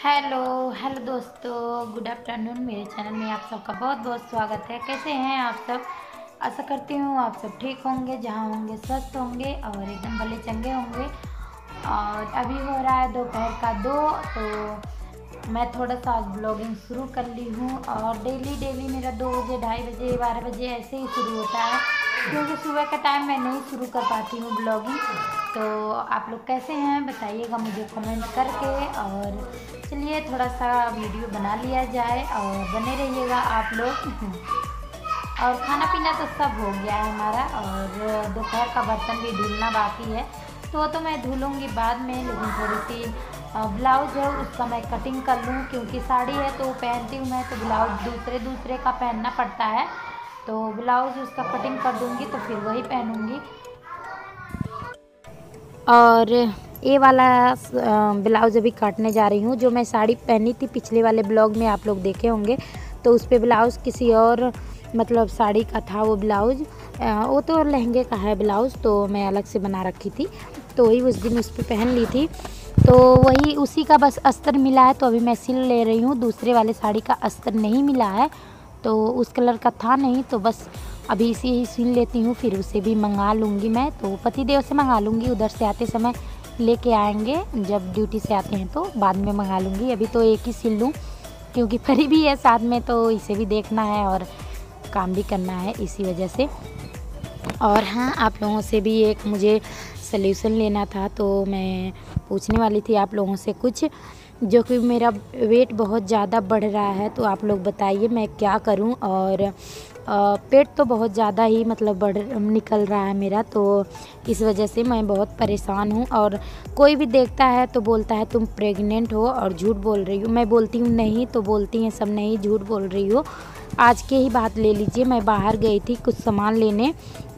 Hello hello दोस्तों, good afternoon. मेरे channel में आप सबका बहुत बहुत स्वागत है। कैसे हैं आप सब? आशा करती हूँ आप सब ठीक होंगे, जहाँ होंगे स्वस्थ होंगे और एकदम भले चंगे होंगे। और अभी हो रहा है दोपहर का 2, तो मैं थोड़ा सा आज ब्लॉगिंग शुरू कर ली हूँ। और डेली मेरा 2 बजे, 2:30 बजे, 12 बजे ऐसे ही शुरू होता है, क्योंकि सुबह का टाइम मैं नहीं शुरू कर पाती हूँ ब्लॉगिंग। तो आप लोग कैसे हैं बताइएगा मुझे कमेंट करके। और चलिए थोड़ा सा वीडियो बना लिया जाए और बने रहिएगा आप लोग। और खाना पीना तो सब हो गया है हमारा, और दोपहर का बर्तन भी धुलना बाकी है, तो वो तो मैं धुलूँगी बाद में। लेकिन थोड़ी सी ब्लाउज़ है उसका मैं कटिंग कर लूँ, क्योंकि साड़ी है तो पहनती हूँ मैं, तो ब्लाउज़ दूसरे का पहनना पड़ता है। तो ब्लाउज़ उसका कटिंग कर दूँगी तो फिर वही पहनूँगी। और ये वाला ब्लाउज़ अभी काटने जा रही हूँ। जो मैं साड़ी पहनी थी पिछले वाले ब्लॉग में आप लोग देखे होंगे, तो उस पे ब्लाउज़ किसी और मतलब साड़ी का था वो ब्लाउज़। वो तो लहंगे का है ब्लाउज़, तो मैं अलग से बना रखी थी, तो वही उस दिन उस पर पहन ली थी। तो वही उसी का बस अस्तर मिला है, तो अभी मैं सिल ले रही हूँ। दूसरे वाले साड़ी का अस्तर नहीं मिला है, तो उस कलर का था नहीं, तो बस अभी इसे ही सिल लेती हूँ, फिर उसे भी मंगा लूँगी मैं। तो पतिदेव से मंगा लूँगी, उधर से आते समय लेके आएंगे, जब ड्यूटी से आते हैं तो बाद में मंगा लूँगी। अभी तो एक ही सिल लूँ, क्योंकि परी भी है साथ में, तो इसे भी देखना है और काम भी करना है, इसी वजह से। और हाँ, आप लोगों से भी एक मुझे सल्यूशन लेना था, तो मैं पूछने वाली थी आप लोगों से कुछ, जो कि मेरा वेट बहुत ज़्यादा बढ़ रहा है, तो आप लोग बताइए मैं क्या करूं। और पेट तो बहुत ज़्यादा ही मतलब निकल रहा है मेरा, तो इस वजह से मैं बहुत परेशान हूं। और कोई भी देखता है तो बोलता है तुम प्रेग्नेंट हो और झूठ बोल रही हो। मैं बोलती हूँ नहीं, तो बोलती हैं सब नहीं झूठ बोल रही हो। आज की ही बात ले लीजिए, मैं बाहर गई थी कुछ सामान लेने,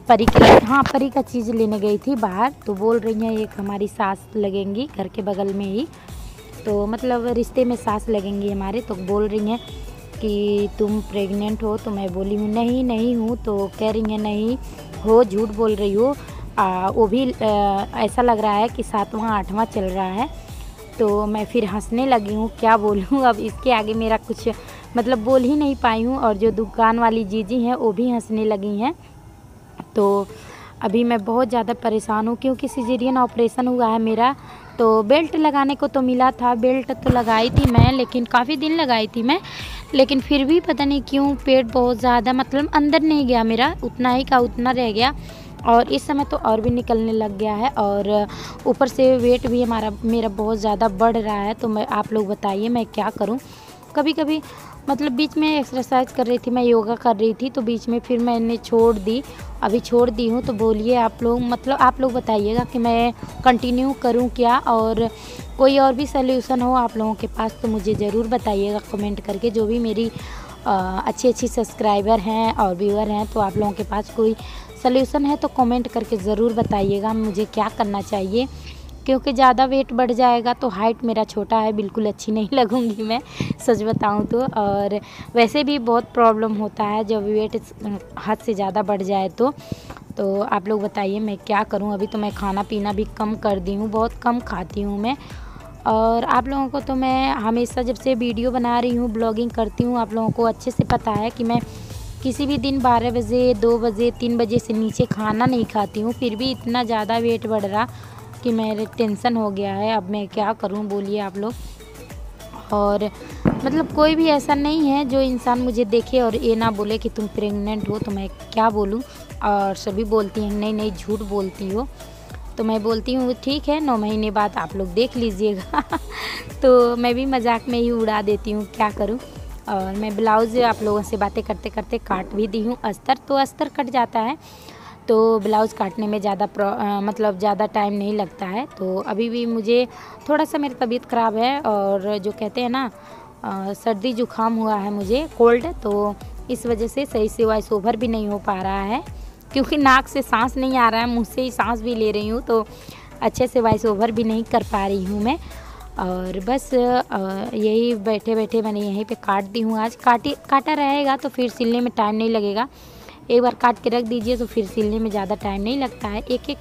परी के, हाँ परी का चीज़ लेने गई थी बाहर, तो बोल रही हैं एक हमारी सास लगेंगी घर के बगल में ही, तो मतलब रिश्ते में सास लगेंगी हमारे, तो बोल रही हैं कि तुम प्रेग्नेंट हो। तो मैं बोली हूँ नहीं हूँ, तो कह रही हैं नहीं हो, झूठ बोल रही हो। वो भी ऐसा लग रहा है कि 7वां 8वां चल रहा है। तो मैं फिर हंसने लगी हूँ, क्या बोलूँ अब इसके आगे मेरा कुछ मतलब बोल ही नहीं पाई हूँ। और जो दुकान वाली जीजी हैं वो भी हंसने लगी हैं। तो अभी मैं बहुत ज़्यादा परेशान हूँ, क्योंकि सिजेरियन ऑपरेशन हुआ है मेरा। तो बेल्ट लगाने को तो मिला था, बेल्ट तो लगाई थी मैं, लेकिन काफ़ी दिन लगाई थी मैं, लेकिन फिर भी पता नहीं क्यों पेट बहुत ज़्यादा मतलब अंदर नहीं गया मेरा, उतना ही का उतना रह गया। और इस समय तो और भी निकलने लग गया है, और ऊपर से वेट भी मेरा बहुत ज़्यादा बढ़ रहा है। तो मैं आप लोग बताइए मैं क्या करूँ। कभी कभी मतलब बीच में एक्सरसाइज कर रही थी, मैं योगा कर रही थी, तो बीच में फिर मैंने छोड़ दी, अभी छोड़ दी हूँ। तो बोलिए आप लोग, मतलब आप लोग बताइएगा कि मैं कंटिन्यू करूँ क्या, और कोई और भी सल्यूशन हो आप लोगों के पास तो मुझे ज़रूर बताइएगा कमेंट करके। जो भी मेरी अच्छी सब्सक्राइबर हैं और व्यूअर हैं, तो आप लोगों के पास कोई सल्यूशन है तो कमेंट करके ज़रूर बताइएगा मुझे क्या करना चाहिए, क्योंकि ज़्यादा वेट बढ़ जाएगा तो हाइट मेरा छोटा है, बिल्कुल अच्छी नहीं लगूंगी मैं, सच बताऊं तो। और वैसे भी बहुत प्रॉब्लम होता है जब वेट हद से ज़्यादा बढ़ जाए तो आप लोग बताइए मैं क्या करूं। अभी तो मैं खाना पीना भी कम कर दी हूं, बहुत कम खाती हूं मैं। और आप लोगों को तो मैं हमेशा जब से वीडियो बना रही हूँ, ब्लॉगिंग करती हूँ, आप लोगों को अच्छे से पता है कि मैं किसी भी दिन 12 बजे, 2 बजे, 3 बजे से नीचे खाना नहीं खाती हूँ। फिर भी इतना ज़्यादा वेट बढ़ रहा कि मेरे टेंशन हो गया है। अब मैं क्या करूं बोलिए आप लोग। और मतलब कोई भी ऐसा नहीं है जो इंसान मुझे देखे और ये ना बोले कि तुम प्रेग्नेंट हो, तो मैं क्या बोलूं। और सभी बोलती हैं नहीं झूठ बोलती हो, तो मैं बोलती हूँ ठीक है 9 महीने बाद आप लोग देख लीजिएगा। तो मैं भी मजाक में ही उड़ा देती हूँ, क्या करूँ। और मैं ब्लाउज़ आप लोगों से बातें करते करते काट भी दी हूँ। अस्तर तो अस्तर कट जाता है, तो ब्लाउज़ काटने में मतलब ज़्यादा टाइम नहीं लगता है। तो अभी भी मुझे थोड़ा सा मेरी तबीयत ख़राब है, और जो कहते हैं ना सर्दी जुकाम हुआ है मुझे, कोल्ड, तो इस वजह से सही से वॉइस ओवर भी नहीं हो पा रहा है, क्योंकि नाक से सांस नहीं आ रहा है, मुँह से ही सांस भी ले रही हूँ, तो अच्छे से वॉइस ओवर भी नहीं कर पा रही हूँ मैं। और बस यही बैठे बैठे मैंने यहीं पे काट दी हूँ। आज काटा रहेगा तो फिर सिलने में टाइम नहीं लगेगा, एक बार काट के रख दीजिए तो फिर सिलने में ज़्यादा टाइम नहीं लगता है। एक एक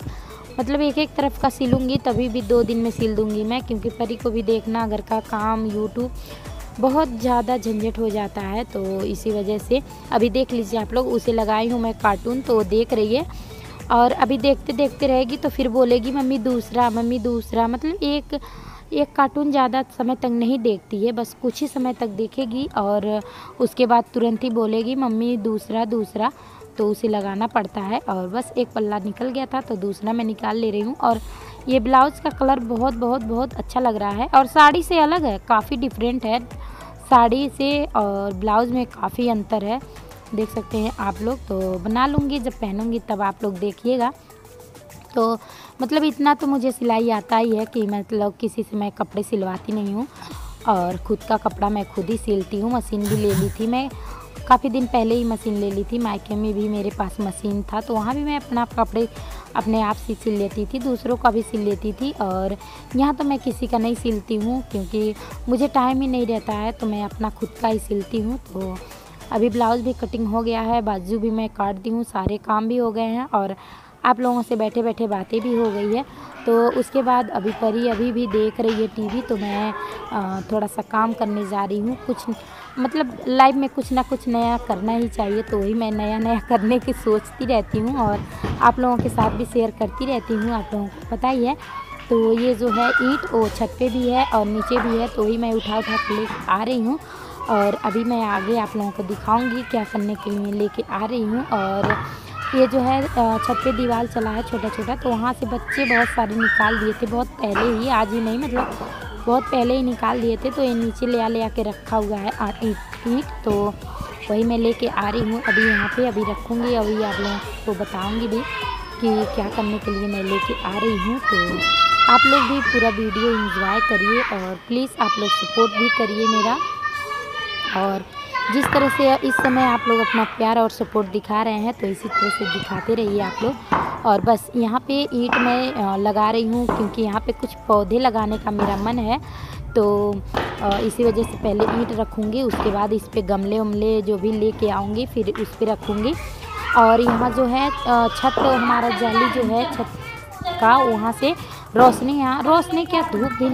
मतलब एक एक तरफ का सिलूँगी तभी भी 2 दिन में सिल दूँगी मैं, क्योंकि परी को भी देखना, घर का काम, यूट्यूब बहुत ज़्यादा झंझट हो जाता है। तो इसी वजह से अभी देख लीजिए आप लोग, उसे लगाई हूँ मैं कार्टून, तो वो देख रही है और अभी देखते देखते रहेगी तो फिर बोलेगी मम्मी दूसरा, मम्मी दूसरा। मतलब एक कार्टून ज़्यादा समय तक नहीं देखती है, बस कुछ ही समय तक देखेगी और उसके बाद तुरंत ही बोलेगी मम्मी दूसरा दूसरा। तो उसे लगाना पड़ता है। और बस एक पल्ला निकल गया था तो दूसरा मैं निकाल ले रही हूँ। और ये ब्लाउज़ का कलर बहुत बहुत बहुत अच्छा लग रहा है और साड़ी से अलग है, काफ़ी डिफरेंट है। साड़ी से और ब्लाउज़ में काफ़ी अंतर है, देख सकते हैं आप लोग। तो बना लूँगी, जब पहनूँगी तब आप लोग देखिएगा। तो मतलब इतना तो मुझे सिलाई आता ही है कि मतलब किसी से मैं कपड़े सिलवाती नहीं हूँ और ख़ुद का कपड़ा मैं खुद ही सिलती हूँ। मशीन भी ले ली थी मैं, काफ़ी दिन पहले ही मशीन ले ली थी। मायके में भी मेरे पास मशीन था तो वहाँ भी मैं अपना कपड़े अपने आप से सिल लेती थी, दूसरों का भी सिल लेती थी। और यहाँ तो मैं किसी का नहीं सिलती हूँ क्योंकि मुझे टाइम ही नहीं रहता है, तो मैं अपना खुद का ही सिलती हूँ। तो अभी ब्लाउज़ भी कटिंग हो गया है, बाजू भी मैं काट दी हूँ, सारे काम भी हो गए हैं और आप लोगों से बैठे बैठे बातें भी हो गई है। तो उसके बाद अभी परी अभी भी देख रही है टीवी, तो मैं थोड़ा सा काम करने जा रही हूँ। कुछ मतलब लाइफ में कुछ ना कुछ नया करना ही चाहिए, तो वही मैं नया नया करने की सोचती रहती हूँ और आप लोगों के साथ भी शेयर करती रहती हूँ, आप लोगों को पता ही है। तो ये जो है ईंट वो छत पे भी है और नीचे भी है, तो वही मैं उठा उठा के ले आ रही हूँ। और अभी मैं आगे आप लोगों को दिखाऊंगी क्या करने के लिए लेके आ रही हूँ। और ये जो है छत पे दीवार चला है छोटा छोटा, तो वहाँ से बच्चे बहुत सारे निकाल दिए थे बहुत पहले ही, आज ही नहीं मतलब बहुत पहले ही निकाल दिए थे। तो ये नीचे ले आके रखा हुआ है ईंट, तो वही मैं लेके आ रही हूँ अभी यहाँ पे। अभी रखूँगी, अभी आप लोगों को बताऊँगी भी कि क्या करने के लिए मैं लेके आ रही हूँ। तो आप लोग भी पूरा वीडियो एंजॉय करिए और प्लीज़ आप लोग सपोर्ट भी करिए मेरा। और जिस तरह से इस समय आप लोग अपना प्यार और सपोर्ट दिखा रहे हैं तो इसी तरह से दिखाते रहिए आप लोग। और बस यहाँ पे ईंट में लगा रही हूँ क्योंकि यहाँ पे कुछ पौधे लगाने का मेरा मन है, तो इसी वजह से पहले ईंट रखूँगी, उसके बाद इस पे गमले वमले जो भी लेके आऊँगी फिर उस पर रखूँगी। और यहाँ जो है छत हमारा जाली जो है छत का, वहाँ से रोशनी, यहाँ रोशनी क्या धूप भी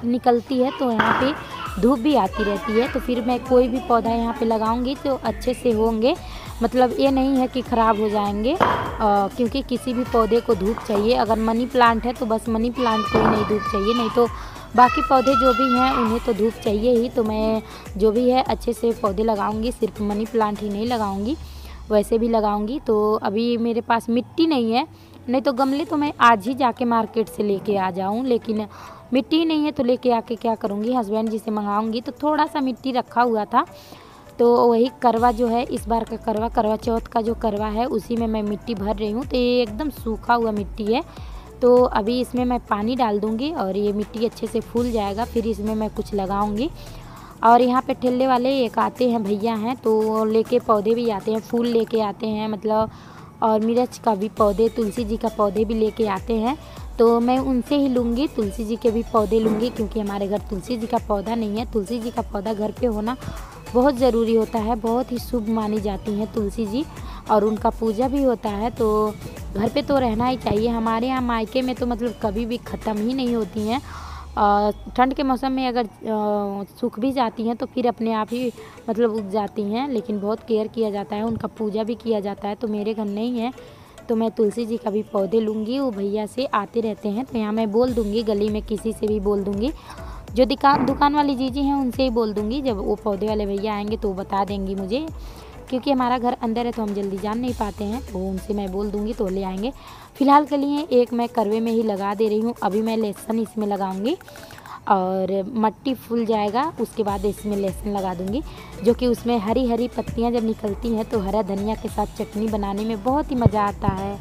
निकलती है, तो यहाँ पे धूप भी आती रहती है। तो फिर मैं कोई भी पौधा यहाँ पे लगाऊंगी तो अच्छे से होंगे, मतलब ये नहीं है कि ख़राब हो जाएंगे, क्योंकि किसी भी पौधे को धूप चाहिए। अगर मनी प्लांट है तो बस मनी प्लांट को ही नहीं धूप चाहिए, नहीं तो बाकी पौधे जो भी हैं उन्हें तो धूप चाहिए ही। तो मैं जो भी है अच्छे से पौधे लगाऊंगी, सिर्फ मनी प्लांट ही नहीं लगाऊंगी, वैसे भी लगाऊंगी। तो अभी मेरे पास मिट्टी नहीं है, नहीं तो गमले तो मैं आज ही जाके मार्केट से लेके आ जाऊं, लेकिन मिट्टी नहीं है तो लेके आके क्या करूंगी, हस्बैंड जी से मंगाऊंगी। तो थोड़ा सा मिट्टी रखा हुआ था, तो वही करवा जो है इस बार का करवा चौथ का जो करवा है उसी में मैं मिट्टी भर रही हूँ। तो ये एकदम सूखा हुआ मिट्टी है, तो अभी इसमें मैं पानी डाल दूँगी और ये मिट्टी अच्छे से फूल जाएगा, फिर इसमें मैं कुछ लगाऊँगी। और यहाँ पे ठेले वाले एक आते हैं, भैया हैं, तो लेके पौधे भी आते हैं, फूल लेके आते हैं मतलब, और मिर्च का भी पौधे, तुलसी जी का पौधे भी लेके आते हैं। तो मैं उनसे ही लूँगी, तुलसी जी के भी पौधे लूँगी, क्योंकि हमारे घर तुलसी जी का पौधा नहीं है। तुलसी जी का पौधा घर पे होना बहुत ज़रूरी होता है, बहुत ही शुभ मानी जाती हैं तुलसी जी, और उनका पूजा भी होता है, तो घर पे तो रहना ही चाहिए। हमारे यहाँ मायके में तो मतलब कभी भी ख़त्म ही नहीं होती हैं। ठंड के मौसम में अगर सूख भी जाती हैं तो फिर अपने आप ही मतलब उग जाती हैं, लेकिन बहुत केयर किया जाता है, उनका पूजा भी किया जाता है। तो मेरे घर नहीं है, तो मैं तुलसी जी का भी पौधे लूँगी, वो भैया से आते रहते हैं, तो यहाँ मैं बोल दूँगी, गली में किसी से भी बोल दूँगी, जो दुकान वाली जीजी हैं उनसे ही बोल दूँगी। जब वो पौधे वाले भैया आएंगे तो वो बता देंगी मुझे, क्योंकि हमारा घर अंदर है तो हम जल्दी जान नहीं पाते हैं, तो उनसे मैं बोल दूँगी तो ले आएंगे। फ़िलहाल के लिए एक मैं करवे में ही लगा दे रही हूँ, अभी मैं लहसुन इसमें लगाऊंगी और मट्टी फूल जाएगा उसके बाद इसमें लहसुन लगा दूंगी, जो कि उसमें हरी हरी पत्तियाँ जब निकलती हैं तो हरा धनिया के साथ चटनी बनाने में बहुत ही मज़ा आता है।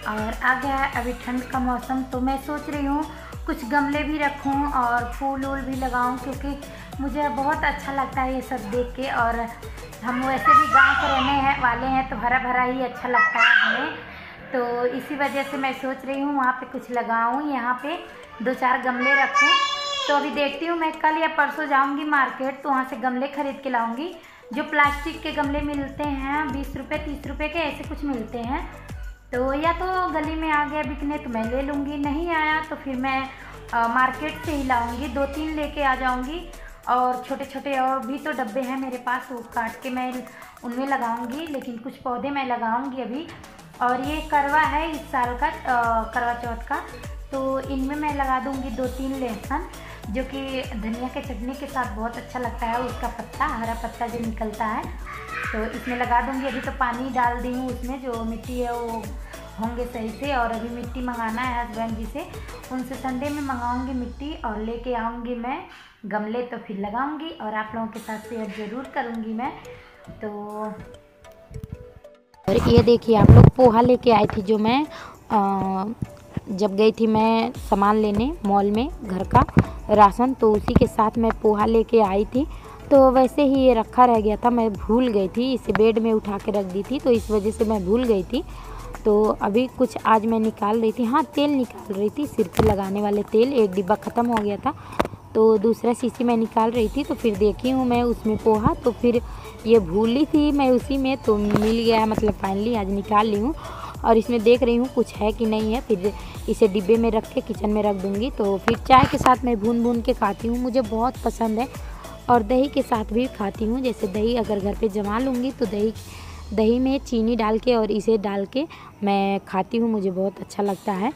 और आ गया है अभी ठंड का मौसम, तो मैं सोच रही हूँ कुछ गमले भी रखूँ और फूल वूल भी लगाऊँ, क्योंकि मुझे बहुत अच्छा लगता है ये सब देख के। और हम वैसे भी गांव के रहने वाले हैं तो हरा भरा ही अच्छा लगता है हमें, तो इसी वजह से मैं सोच रही हूँ वहाँ पे कुछ लगाऊँ, यहाँ पे 2-4 गमले रखूँ। तो अभी देखती हूँ, मैं कल या परसों जाऊँगी मार्केट, तो वहाँ से गमले खरीद के लाऊँगी। जो प्लास्टिक के गमले मिलते हैं 20 रुपये 30 रुपये के ऐसे कुछ मिलते हैं, तो या तो गली में आ गया बिकने तो मैं ले लूँगी, नहीं आया तो फिर मैं मार्केट से ही लाऊँगी, 2-3 लेके आ जाऊँगी। और छोटे छोटे और भी तो डब्बे हैं मेरे पास, वो काट के मैं उनमें लगाऊँगी, लेकिन कुछ पौधे मैं लगाऊँगी अभी। और ये करवा है इस साल का, करवा चौथ का, तो इनमें मैं लगा दूँगी 2-3 लहसुन, जो कि धनिया के चटनी के साथ बहुत अच्छा लगता है। उसका पत्ता, हरा पत्ता जो निकलता है, तो इसमें लगा दूँगी। अभी तो पानी डाल दी हूँ उसमें, जो मिट्टी है वो होंगे सही से। और अभी मिट्टी मंगाना है हस्बैंड जी से, उनसे संडे में मंगाऊँगी मिट्टी और लेके आऊँगी मैं गमले, तो फिर लगाऊँगी और आप लोगों के साथ शेयर ज़रूर करूँगी मैं। तो और ये देखिए आप लोग, पोहा लेके आई थी जो मैं जब गई थी मैं सामान लेने मॉल में घर का राशन, तो उसी के साथ मैं पोहा लेके आई थी। तो वैसे ही ये रखा रह गया था, मैं भूल गई थी, इसे बेड में उठा के रख दी थी, तो इस वजह से मैं भूल गई थी। तो अभी कुछ आज मैं निकाल रही थी, हाँ तेल निकाल रही थी, सिर पे लगाने वाले तेल, एक डिब्बा ख़त्म हो गया था, तो दूसरा शीशी मैं निकाल रही थी। तो फिर देखी हूँ मैं उसमें पोहा, तो फिर ये भूली थी मैं उसी में, तो मिल गया, मतलब फाइनली आज निकाल ली हूँ। और इसमें देख रही हूँ कुछ है कि नहीं है, फिर इसे डिब्बे में रख के किचन में रख दूँगी। तो फिर चाय के साथ मैं भून भून के खाती हूँ, मुझे बहुत पसंद है। और दही के साथ भी खाती हूँ, जैसे दही अगर घर पे जमा लूँगी तो दही में चीनी डाल के और इसे डाल के मैं खाती हूँ, मुझे बहुत अच्छा लगता है।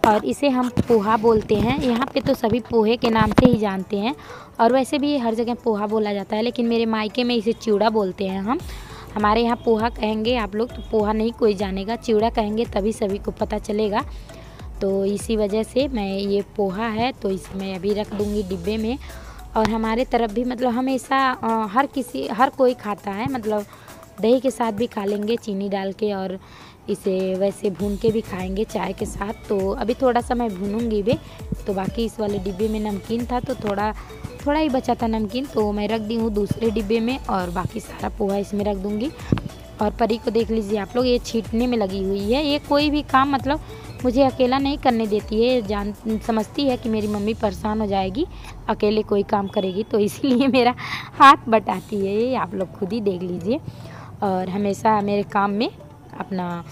और इसे हम पोहा बोलते हैं, यहाँ पे तो सभी पोहे के नाम से ही जानते हैं, और वैसे भी हर जगह पोहा बोला जाता है, लेकिन मेरे मायके में इसे चिवड़ा बोलते हैं हम। हमारे यहाँ पोहा कहेंगे आप लोग तो पोहा नहीं कोई जानेगा, चिवड़ा कहेंगे तभी सभी को पता चलेगा। तो इसी वजह से मैं ये पोहा है तो इसे मैं अभी रख दूँगी डिब्बे में। और हमारे तरफ भी मतलब हमेशा हर कोई खाता है, मतलब दही के साथ भी खा लेंगे चीनी डाल के, और इसे वैसे भून के भी खाएंगे चाय के साथ। तो अभी थोड़ा सा मैं भूनूंगी भी, तो बाकी इस वाले डिब्बे में नमकीन था, तो थोड़ा ही बचा था नमकीन, तो मैं रख दी हूँ दूसरे डिब्बे में, और बाकी सारा पोहा इसमें रख दूँगी। और परी को देख लीजिए आप लोग, ये छींटने में लगी हुई है, ये कोई भी काम मतलब मुझे अकेला नहीं करने देती है, समझती है कि मेरी मम्मी परेशान हो जाएगी अकेले कोई काम करेगी, तो इसीलिए मेरा हाथ बटाती है, ये आप लोग खुद ही देख लीजिए। और हमेशा मेरे काम में अपना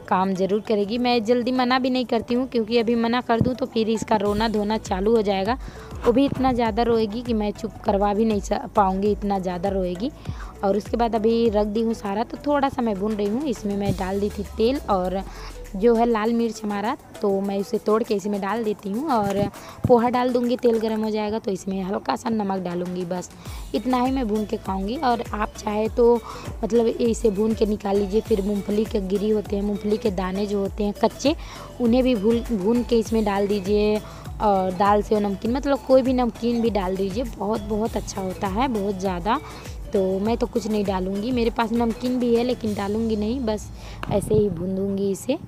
काम ज़रूर करेगी। मैं जल्दी मना भी नहीं करती हूँ, क्योंकि अभी मना कर दूँ तो फिर इसका रोना धोना चालू हो जाएगा, वो भी इतना ज़्यादा रोएगी कि मैं चुप करवा भी नहीं पाऊँगी, इतना ज़्यादा रोएगी। और उसके बाद अभी रख दी हूँ सारा, तो थोड़ा सा मैं भून रही हूँ, इसमें मैं डाल दी थी तेल और जो है लाल मिर्च हमारा, तो मैं उसे तोड़ के इसमें डाल देती हूँ और पोहा डाल दूँगी। तेल गर्म हो जाएगा तो इसमें हल्का सा नमक डालूँगी, बस इतना ही मैं भून के खाऊँगी। और आप चाहे तो मतलब इसे भून के निकाल लीजिए, फिर मूंगफली के गिरी होते हैं, मूंगफली के दाने जो होते हैं कच्चे, उन्हें भी भून के इसमें डाल दीजिए, और दाल से नमकीन मतलब कोई भी नमकीन भी डाल दीजिए, बहुत अच्छा होता है, बहुत ज़्यादा। तो मैं तो कुछ नहीं डालूँगी, मेरे पास नमकीन भी है लेकिन डालूँगी नहीं, बस ऐसे ही भून दूँगी इसे।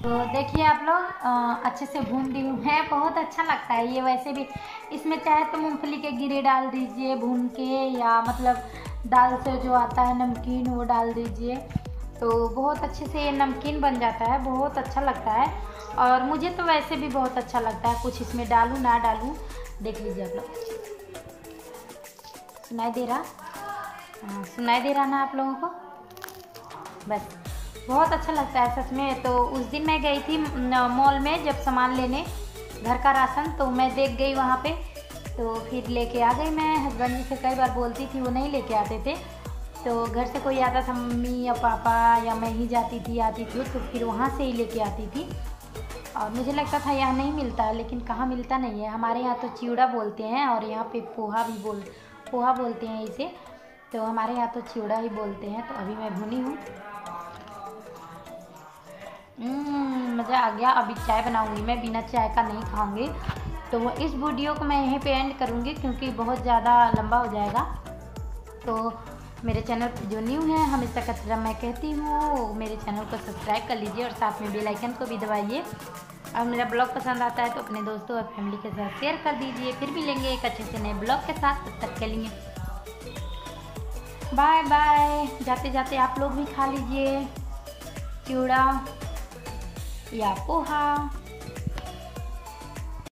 तो देखिए आप लोग, अच्छे से भून दी हूँ है, बहुत अच्छा लगता है ये। वैसे भी इसमें चाहे तो मूंगफली के गिरे डाल दीजिए भून के, या मतलब दाल से जो आता है नमकीन वो डाल दीजिए, तो बहुत अच्छे से ये नमकीन बन जाता है, बहुत अच्छा लगता है। और मुझे तो वैसे भी बहुत अच्छा लगता है, कुछ इसमें डालूँ ना डालूँ। देख लीजिए आप लोग, सुनाई दे रहा? सुनाई दे रहा ना आप लोगों को? बस बहुत अच्छा लगता है सच में। तो उस दिन मैं गई थी मॉल में जब सामान लेने घर का राशन, तो मैं देख गई वहाँ पे, तो फिर लेके आ गई मैं। हस्बैंड जी से कई बार बोलती थी, वो नहीं लेके आते थे, तो घर से कोई आता था, मम्मी या पापा या मैं ही आती थी, तो फिर वहाँ से ही लेके आती थी। और मुझे लगता था यहाँ नहीं मिलता है, लेकिन कहाँ मिलता नहीं है, हमारे यहाँ तो चिवड़ा बोलते हैं, और यहाँ पे पोहा बोलते हैं इसे, तो हमारे यहाँ तो चिवड़ा ही बोलते हैं। तो अभी मैं भुनी हूँ, मज़ा आ गया। अभी चाय बनाऊंगी मैं, बिना चाय का नहीं खाऊंगी। तो इस वीडियो को मैं यहीं पे एंड करूंगी, क्योंकि बहुत ज़्यादा लंबा हो जाएगा। तो मेरे चैनल पर जो न्यू है, हमेशा की तरह मैं कहती हूँ, मेरे चैनल को सब्सक्राइब कर लीजिए और साथ में बेल आइकन को भी दबाइए। और मेरा ब्लॉग पसंद आता है तो अपने दोस्तों और फैमिली के साथ शेयर कर दीजिए। फिर मिलेंगे एक अच्छे से नए ब्लॉग के साथ, तब तक के लिए बाय बाय। जाते जाते आप लोग भी खा लीजिए चिवड़ा या पोहा।